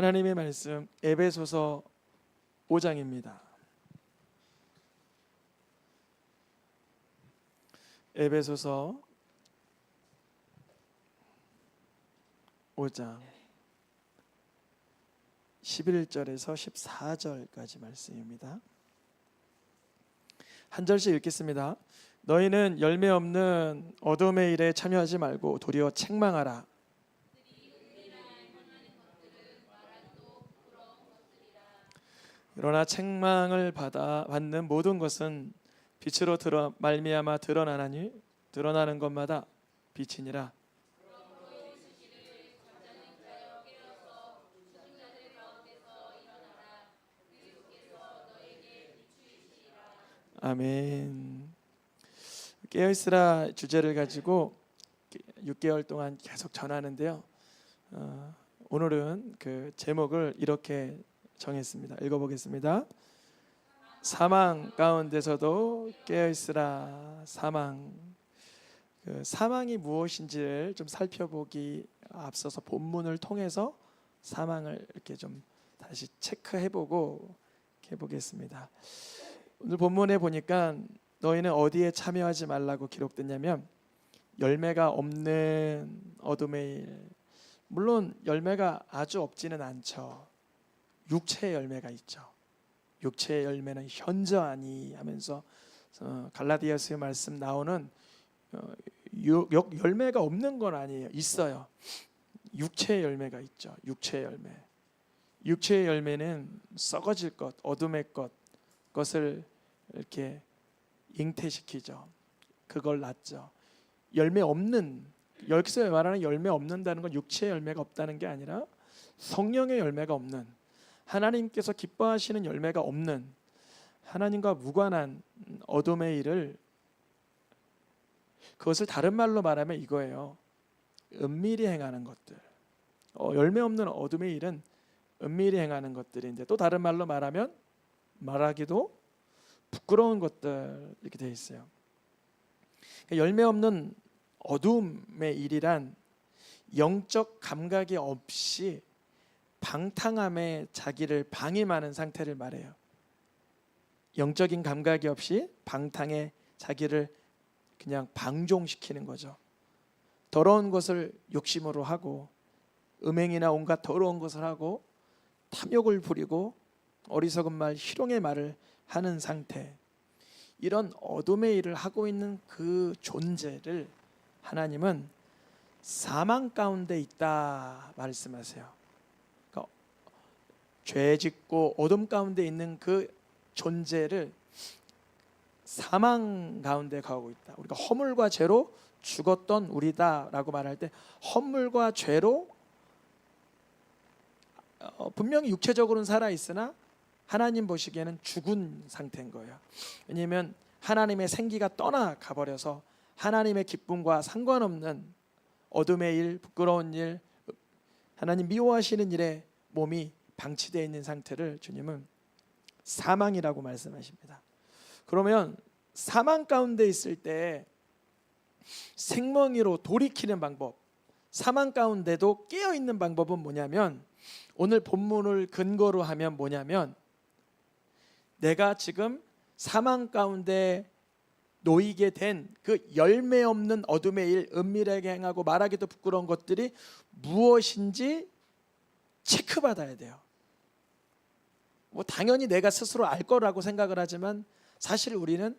하나님의 말씀 에베소서 5장입니다. 에베소서 5장 11절에서 14절까지 말씀입니다. 한 절씩 읽겠습니다. 너희는 열매 없는 어둠의 일에 참여하지 말고 도리어 책망하라. 그러나 책망을 받는 모든 것은 빛으로 말미암아 드러나나니 드러나는 것마다 빛이니라. 아멘. 깨어있으라 주제를 가지고 6개월 동안 계속 전하는데요. 오늘은 그 제목을 이렇게 정했습니다. 읽어보겠습니다. 사망 가운데서도 깨어있으라. 사망. 사망이 무엇인지를 좀 살펴보기 앞서서 본문을 통해서 사망을 이렇게 좀 다시 체크해보고 해보겠습니다. 오늘 본문에 보니까 너희는 어디에 참여하지 말라고 기록됐냐면 열매가 없는 어둠의 일. 물론 열매가 아주 없지는 않죠. 육체의 열매가 있죠. 육체의 열매는 현저하니 하면서 갈라디아서의 말씀 나오는 열매가 없는 건 아니에요. 있어요. 육체의 열매가 있죠. 육체의 열매. 육체의 열매는 썩어질 것, 어둠의 것을 이렇게 잉태시키죠. 그걸 낳죠. 열매 없는, 여기서 말하는 열매 없는다는 건 육체의 열매가 없다는 게 아니라 성령의 열매가 없는, 하나님께서 기뻐하시는 열매가 없는, 하나님과 무관한 어둠의 일을, 그것을 다른 말로 말하면 이거예요. 은밀히 행하는 것들. 열매 없는 어둠의 일은 은밀히 행하는 것들인데, 또 다른 말로 말하면 말하기도 부끄러운 것들, 이렇게 되어 있어요. 열매 없는 어둠의 일이란 영적 감각이 없이 방탕함에 자기를 방임하는 상태를 말해요. 영적인 감각이 없이 방탕에 자기를 그냥 방종시키는 거죠. 더러운 것을 욕심으로 하고, 음행이나 온갖 더러운 것을 하고, 탐욕을 부리고, 어리석은 말, 희롱의 말을 하는 상태. 이런 어둠의 일을 하고 있는 그 존재를 하나님은 사망 가운데 있다 말씀하세요. 그러니까 죄 짓고 어둠 가운데 있는 그 존재를 사망 가운데 가고 있다. 우리가 허물과 죄로 죽었던 우리다라고 말할 때, 허물과 죄로 분명히 육체적으로는 살아있으나 하나님 보시기에는 죽은 상태인 거예요. 왜냐하면 하나님의 생기가 떠나가 버려서 하나님의 기쁨과 상관없는 어둠의 일, 부끄러운 일, 하나님 미워하시는 일에 몸이 방치되어 있는 상태를 주님은 사망이라고 말씀하십니다. 그러면 사망 가운데 있을 때 생명으로 돌이키는 방법, 사망 가운데도 깨어있는 방법은 뭐냐면, 오늘 본문을 근거로 하면 뭐냐면, 내가 지금 사망 가운데 놓이게 된 그 열매 없는 어둠의 일, 은밀하게 행하고 말하기도 부끄러운 것들이 무엇인지 체크받아야 돼요. 당연히 내가 스스로 알 거라고 생각을 하지만, 사실 우리는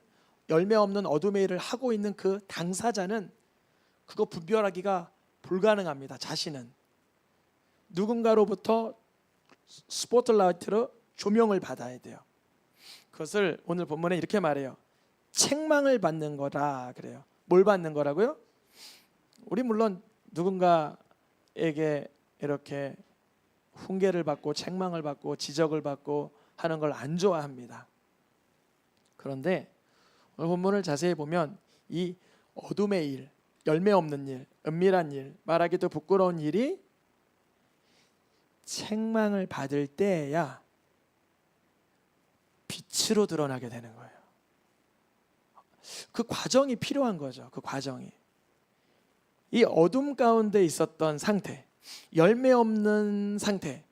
열매 없는 어둠의 일을 하고 있는 그 당사자는 그거 분별하기가 불가능합니다. 자신은 누군가로부터 스포트라이트로 조명을 받아야 돼요. 그것을 오늘 본문에 이렇게 말해요. 책망을 받는 거라 그래요. 뭘 받는 거라고요? 우리 물론 누군가에게 이렇게 훈계를 받고 책망을 받고 지적을 받고 하는 걸 안 좋아합니다. 그런데 오늘 본문을 자세히 보면 이 어둠의 일, 열매 없는 일, 은밀한 일, 말하기도 부끄러운 일이 책망을 받을 때야 빛으로 드러나게 되는 거예요. 그 과정이 필요한 거죠. 그 과정이. 이 어둠 가운데 있었던 상태, 열매 없는 상태,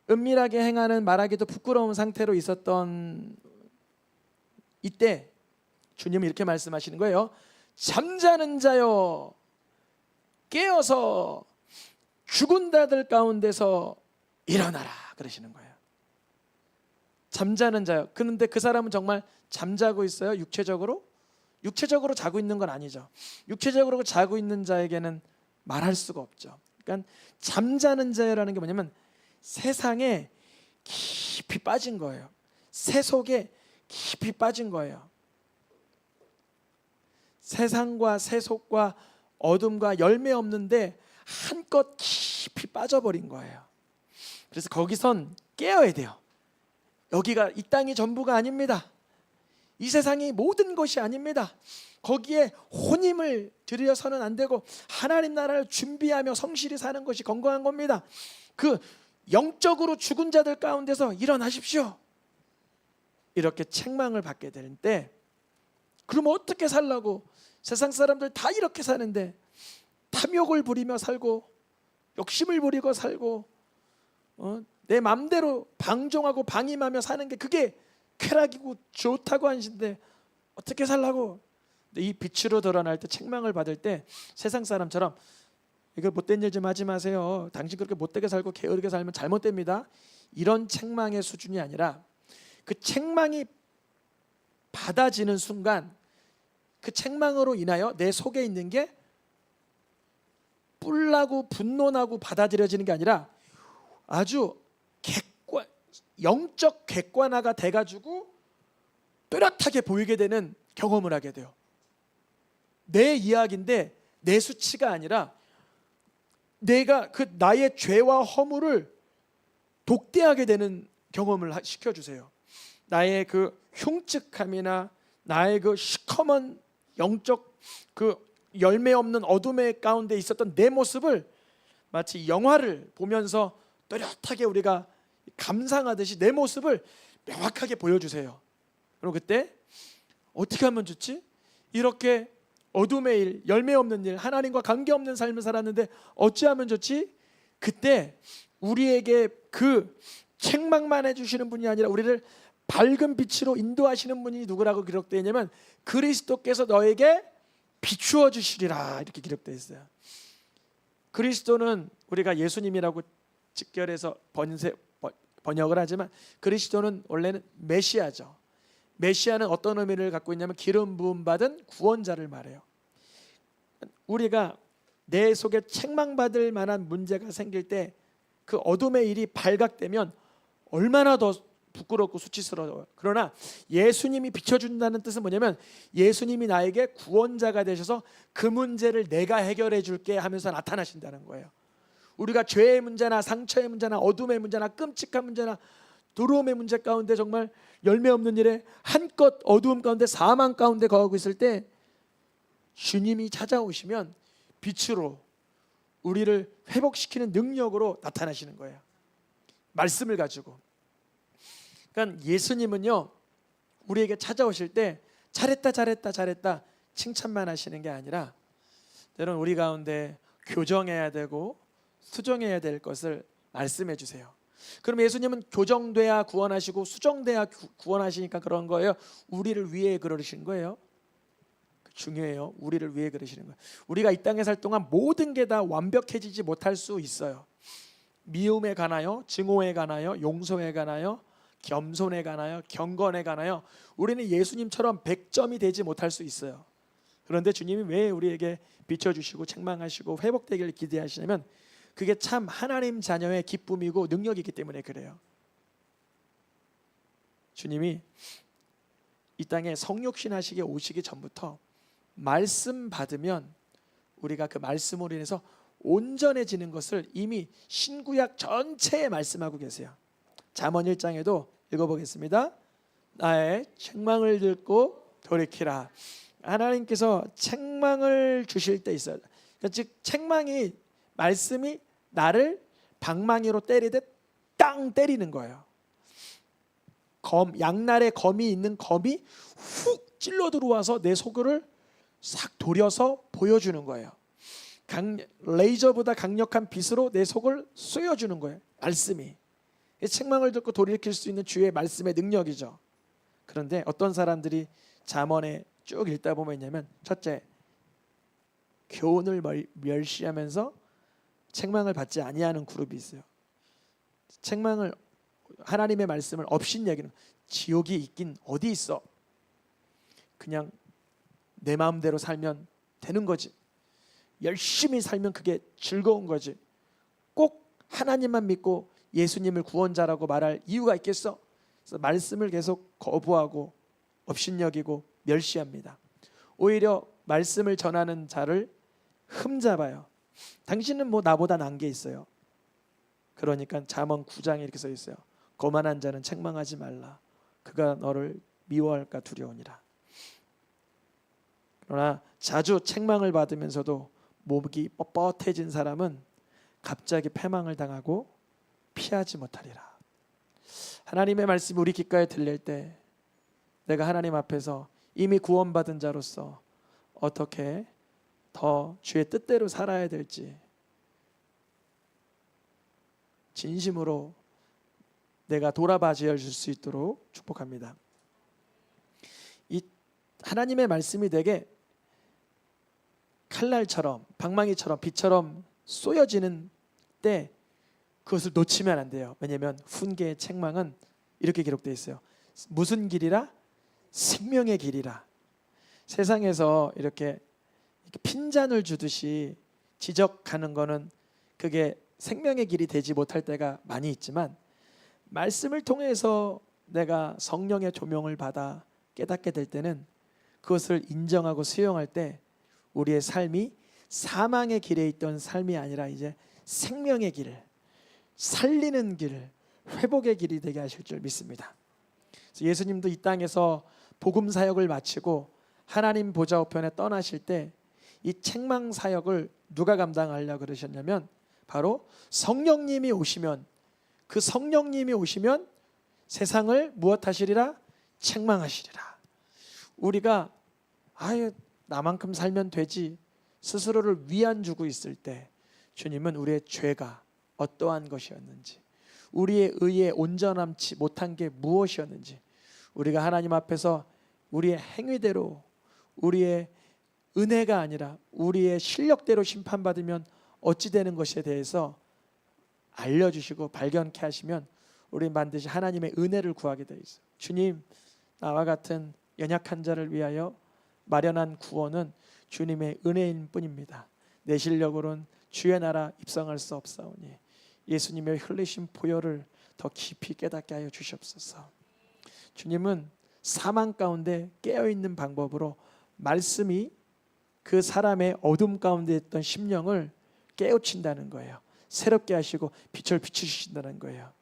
은밀하게 행하는 말하기도 부끄러운 상태로 있었던 이때 주님은 이렇게 말씀하시는 거예요. 잠자는 자여 깨어서 죽은 자들 가운데서 일어나라 그러시는 거예요. 잠자는 자요. 그런데 그 사람은 정말 잠자고 있어요? 육체적으로 자고 있는 건 아니죠. 육체적으로 자고 있는 자에게는 말할 수가 없죠. 그러니까 잠자는 자라는 게 뭐냐면 세상에 깊이 빠진 거예요. 새 속에 깊이 빠진 거예요. 세상과 새 속과 어둠과 열매 없는데 한껏 깊이 빠져버린 거예요. 그래서 거기선 깨어야 돼요. 여기가 이 땅이 전부가 아닙니다. 이 세상이 모든 것이 아닙니다. 거기에 혼임을 들여서는 안 되고 하나님 나라를 준비하며 성실히 사는 것이 건강한 겁니다. 그 영적으로 죽은 자들 가운데서 일어나십시오. 이렇게 책망을 받게 되는 때 그럼 어떻게 살라고? 세상 사람들 다 이렇게 사는데 탐욕을 부리며 살고 욕심을 부리고 살고 내 맘대로 방종하고 방임하며 사는 게 그게 쾌락이고 좋다고 하시는데 어떻게 살라고? 이 빛으로 드러날 때 책망을 받을 때 세상 사람처럼 이거 못된 일 좀 하지 마세요. 당신 그렇게 못되게 살고 게으르게 살면 잘못됩니다. 이런 책망의 수준이 아니라 그 책망이 받아지는 순간 그 책망으로 인하여 내 속에 있는 게 뿔나고 분노나고 받아들여지는 게 아니라 아주 영적 객관화가 돼가지고 뚜렷하게 보이게 되는 경험을 하게 돼요. 내 이야기인데 내 수치가 아니라 내가 그 나의 죄와 허물을 독대하게 되는 경험을 시켜주세요. 나의 그 흉측함이나 나의 그 시커먼 영적 그 열매 없는 어둠의 가운데 있었던 내 모습을 마치 영화를 보면서 뚜렷하게 우리가 감상하듯이 내 모습을 명확하게 보여주세요. 그럼 그때 어떻게 하면 좋지? 이렇게 어둠의 일, 열매 없는 일, 하나님과 관계없는 삶을 살았는데 어찌하면 좋지? 그때 우리에게 그 책망만 해주시는 분이 아니라 우리를 밝은 빛으로 인도하시는 분이 누구라고 기록되어 있냐면 그리스도께서 너에게 비추어 주시리라 이렇게 기록되어 있어요. 그리스도는 우리가 예수님이라고 직결해서 번역을 하지만 그리스도는 원래는 메시아죠. 메시아는 어떤 의미를 갖고 있냐면 기름 부음 받은 구원자를 말해요. 우리가 내 속에 책망받을 만한 문제가 생길 때 그 어둠의 일이 발각되면 얼마나 더 부끄럽고 수치스러워요. 그러나 예수님이 비춰준다는 뜻은 뭐냐면 예수님이 나에게 구원자가 되셔서 그 문제를 내가 해결해 줄게 하면서 나타나신다는 거예요. 우리가 죄의 문제나 상처의 문제나 어둠의 문제나 끔찍한 문제나 두려움의 문제 가운데 정말 열매 없는 일에 한껏 어두움 가운데 사망 가운데 거하고 있을 때 주님이 찾아오시면 빛으로 우리를 회복시키는 능력으로 나타나시는 거예요. 말씀을 가지고. 그러니까 예수님은요 우리에게 찾아오실 때 잘했다 칭찬만 하시는 게 아니라 때로는 우리 가운데 교정해야 되고 수정해야 될 것을 말씀해 주세요. 그럼 예수님은 교정돼야 구원하시고 수정돼야 구원하시니까 그런 거예요? 우리를 위해 그러신 거예요? 중요해요. 우리를 위해 그러시는 거예요. 우리가 이 땅에 살 동안 모든 게 다 완벽해지지 못할 수 있어요. 미움에 관하여, 증오에 관하여, 용서에 관하여, 겸손에 관하여, 경건에 관하여 우리는 예수님처럼 100점이 되지 못할 수 있어요. 그런데 주님이 왜 우리에게 비춰주시고 책망하시고 회복되기를 기대하시냐면 그게 참 하나님 자녀의 기쁨이고 능력이기 때문에 그래요. 주님이 이 땅에 성육신 하시게 오시기 전부터 말씀 받으면 우리가 그 말씀으로 인해서 온전해지는 것을 이미 신구약 전체에 말씀하고 계세요. 잠언 1장에도 읽어보겠습니다. 나의 책망을 듣고 돌이키라. 하나님께서 책망을 주실 때 있어요. 그러니까 즉 책망이 말씀이 나를 방망이로 때리듯 땅 때리는 거예요. 양날에 검이 있는 검이 훅 찔러 들어와서 내 속을 싹 도려서 보여주는 거예요. 레이저보다 강력한 빛으로 내 속을 쏘여주는 거예요. 말씀이. 이 책망을 듣고 돌이킬 수 있는 주의 말씀의 능력이죠. 그런데 어떤 사람들이 잠언에 쭉 읽다 보면 있냐면, 첫째, 교훈을 멸시하면서 책망을 받지 아니하는 그룹이 있어요. 책망을, 하나님의 말씀을 업신여기는, 지옥이 있긴 어디 있어, 그냥 내 마음대로 살면 되는 거지, 열심히 살면 그게 즐거운 거지, 꼭 하나님만 믿고 예수님을 구원자라고 말할 이유가 있겠어? 그래서 말씀을 계속 거부하고 업신여기고 멸시합니다. 오히려 말씀을 전하는 자를 흠잡아요. 당신은 뭐 나보다 난 게 있어요. 그러니까 잠언 9장에 이렇게 써 있어요. 거만한 자는 책망하지 말라. 그가 너를 미워할까 두려우니라. 그러나 자주 책망을 받으면서도 목이 뻣뻣해진 사람은 갑자기 패망을 당하고 피하지 못하리라. 하나님의 말씀이 우리 귓가에 들릴 때 내가 하나님 앞에서 이미 구원받은 자로서 어떻게 더 주의 뜻대로 살아야 될지 진심으로 내가 돌아봐 줄 수 있도록 축복합니다. 이 하나님의 말씀이 되게 칼날처럼 방망이처럼 빛처럼 쏘여지는 때 그것을 놓치면 안 돼요. 왜냐하면 훈계의 책망은 이렇게 기록되어 있어요. 무슨 길이라? 생명의 길이라. 세상에서 이렇게 핀잔을 주듯이 지적하는 거는 그게 생명의 길이 되지 못할 때가 많이 있지만, 말씀을 통해서 내가 성령의 조명을 받아 깨닫게 될 때는 그것을 인정하고 수용할 때 우리의 삶이 사망의 길에 있던 삶이 아니라 이제 생명의 길, 살리는 길, 회복의 길이 되게 하실 줄 믿습니다. 예수님도 이 땅에서 복음 사역을 마치고 하나님 보좌 우편에 떠나실 때 이 책망 사역을 누가 감당하려고 그러셨냐면, 바로 성령님이 오시면, 그 성령님이 오시면 세상을 무엇하시리라? 책망하시리라. 우리가 아유 나만큼 살면 되지 스스로를 위안 주고 있을 때 주님은 우리의 죄가 어떠한 것이었는지, 우리의 의에 온전함치 못한 게 무엇이었는지, 우리가 하나님 앞에서 우리의 행위대로, 우리의 은혜가 아니라 우리의 실력대로 심판받으면 어찌 되는 것에 대해서 알려주시고 발견케 하시면 우리 반드시 하나님의 은혜를 구하게 돼 있어요. 주님, 나와 같은 연약한 자를 위하여 마련한 구원은 주님의 은혜인 뿐입니다. 내 실력으로는 주의 나라 입성할 수 없사오니 예수님의 흘리신 보혈을 더 깊이 깨닫게 하여 주시옵소서. 주님은 사망 가운데 깨어있는 방법으로 말씀이 그 사람의 어둠 가운데 있던 심령을 깨우친다는 거예요. 새롭게 하시고 빛을 비추신다는 거예요.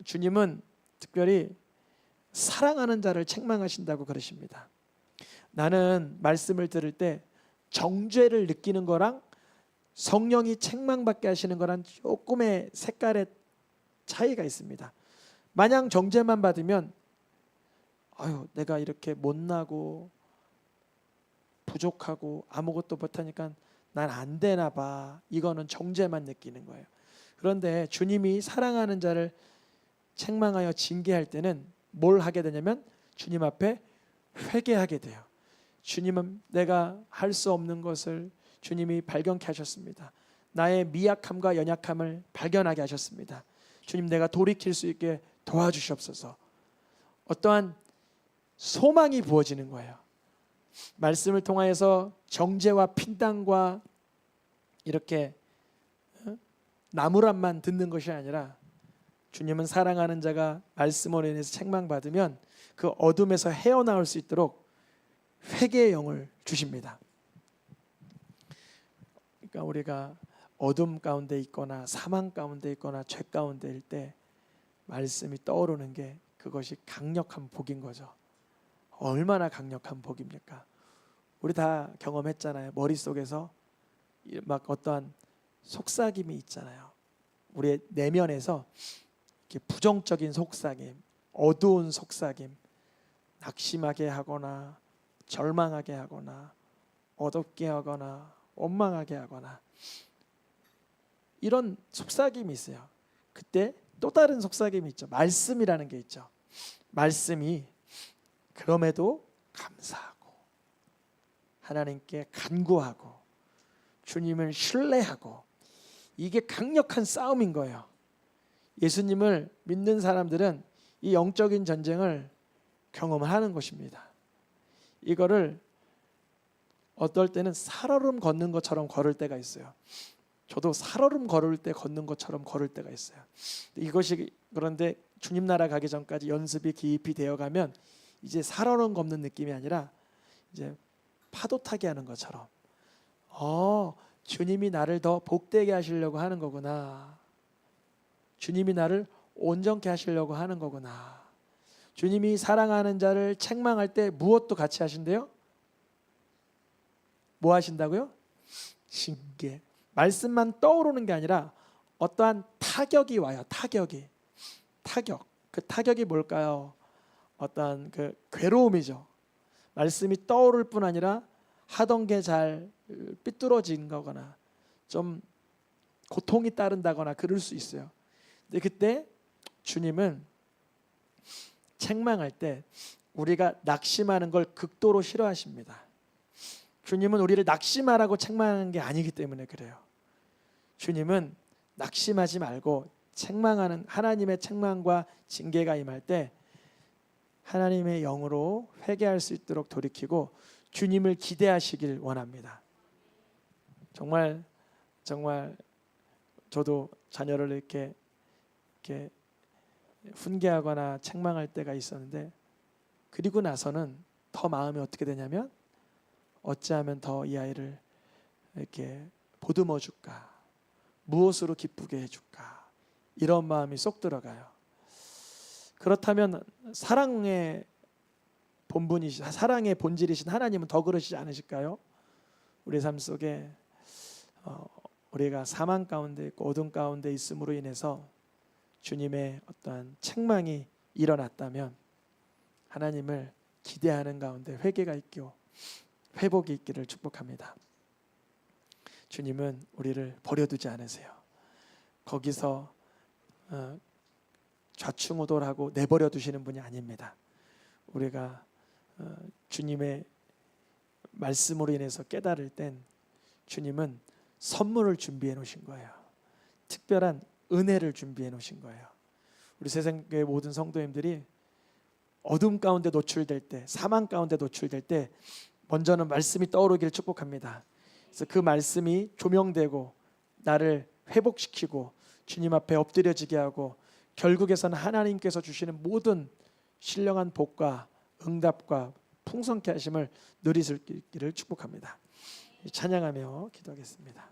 주님은 특별히 사랑하는 자를 책망하신다고 그러십니다. 나는 말씀을 들을 때 정죄를 느끼는 거랑 성령이 책망받게 하시는 거랑 조금의 색깔의 차이가 있습니다. 마냥 정죄만 받으면 아유 내가 이렇게 못나고 부족하고 아무것도 못하니까 난 안 되나 봐, 이거는 정죄만 느끼는 거예요. 그런데 주님이 사랑하는 자를 책망하여 징계할 때는 뭘 하게 되냐면 주님 앞에 회개하게 돼요. 주님은 내가 할 수 없는 것을 주님이 발견케 하셨습니다. 나의 미약함과 연약함을 발견하게 하셨습니다. 주님, 내가 돌이킬 수 있게 도와주시옵소서. 어떠한 소망이 부어지는 거예요. 말씀을 통하여서 정죄와 핀당과 이렇게 나무란만 듣는 것이 아니라 주님은 사랑하는 자가 말씀으로 인해서 책망받으면 그 어둠에서 헤어나올 수 있도록 회개의 영을 주십니다. 그러니까 우리가 어둠 가운데 있거나 사망 가운데 있거나 죄 가운데일 때 말씀이 떠오르는 게 그것이 강력한 복인 거죠. 얼마나 강력한 복입니까? 우리 다 경험했잖아요. 머릿속에서 막 어떠한 속삭임이 있잖아요. 우리의 내면에서 이렇게 부정적인 속삭임, 어두운 속삭임, 낙심하게 하거나 절망하게 하거나 어둡게 하거나 원망하게 하거나 이런 속삭임이 있어요. 그때 또 다른 속삭임이 있죠. 말씀이라는 게 있죠. 말씀이 그럼에도 감사하고 하나님께 간구하고 주님을 신뢰하고, 이게 강력한 싸움인 거예요. 예수님을 믿는 사람들은 이 영적인 전쟁을 경험을 하는 것입니다. 이거를 어떨 때는 살얼음 걷는 것처럼 걸을 때가 있어요. 저도 살얼음 걸을 때 걷는 것처럼 걸을 때가 있어요. 이것이 그런데 주님 나라 가기 전까지 연습이 깊이 되어가면 이제 살얼음 걷는 느낌이 아니라 이제 파도 타기 하는 것처럼, 주님이 나를 더 복되게 하시려고 하는 거구나. 주님이 나를 온전케 하시려고 하는 거구나. 주님이 사랑하는 자를 책망할 때 무엇도 같이 하신대요? 뭐 하신다고요? 신기해. 말씀만 떠오르는 게 아니라 어떠한 타격이 와요. 타격. 그 타격이 뭘까요? 어떠한 그 괴로움이죠. 말씀이 떠오를 뿐 아니라 하던 게 잘 삐뚤어진 거거나 좀 고통이 따른다거나 그럴 수 있어요. 근데 그때 주님은 책망할 때 우리가 낙심하는 걸 극도로 싫어하십니다. 주님은 우리를 낙심하라고 책망하는 게 아니기 때문에 그래요. 주님은 낙심하지 말고 책망하는, 하나님의 책망과 징계가 임할 때 하나님의 영으로 회개할 수 있도록 돌이키고 주님을 기대하시길 원합니다. 정말 저도 자녀를 이렇게 훈계하거나 책망할 때가 있었는데, 그리고 나서는 더 마음이 어떻게 되냐면, 어찌하면 더 이 아이를 이렇게 보듬어 줄까, 무엇으로 기쁘게 해줄까, 이런 마음이 쏙 들어가요. 그렇다면 사랑의 본분이신, 사랑의 본질이신 하나님은 더 그러시지 않으실까요? 우리 삶 속에 우리가 사망 가운데 있고 어둠 가운데 있음으로 인해서 주님의 어떠한 책망이 일어났다면 하나님을 기대하는 가운데 회개가 있고 회복이 있기를 축복합니다. 주님은 우리를 버려두지 않으세요. 거기서 좌충우돌하고 내버려 두시는 분이 아닙니다. 우리가 주님의 말씀으로 인해서 깨달을 땐 주님은 선물을 준비해 놓으신 거예요. 특별한 은혜를 준비해 놓으신 거예요. 우리 세상교회 모든 성도님들이 어둠 가운데 노출될 때, 사망 가운데 노출될 때 먼저는 말씀이 떠오르기를 축복합니다. 그래서 그 말씀이 조명되고 나를 회복시키고 주님 앞에 엎드려지게 하고 결국에서는 하나님께서 주시는 모든 신령한 복과 응답과 풍성케 하심을 누리실 길을 축복합니다. 찬양하며 기도하겠습니다.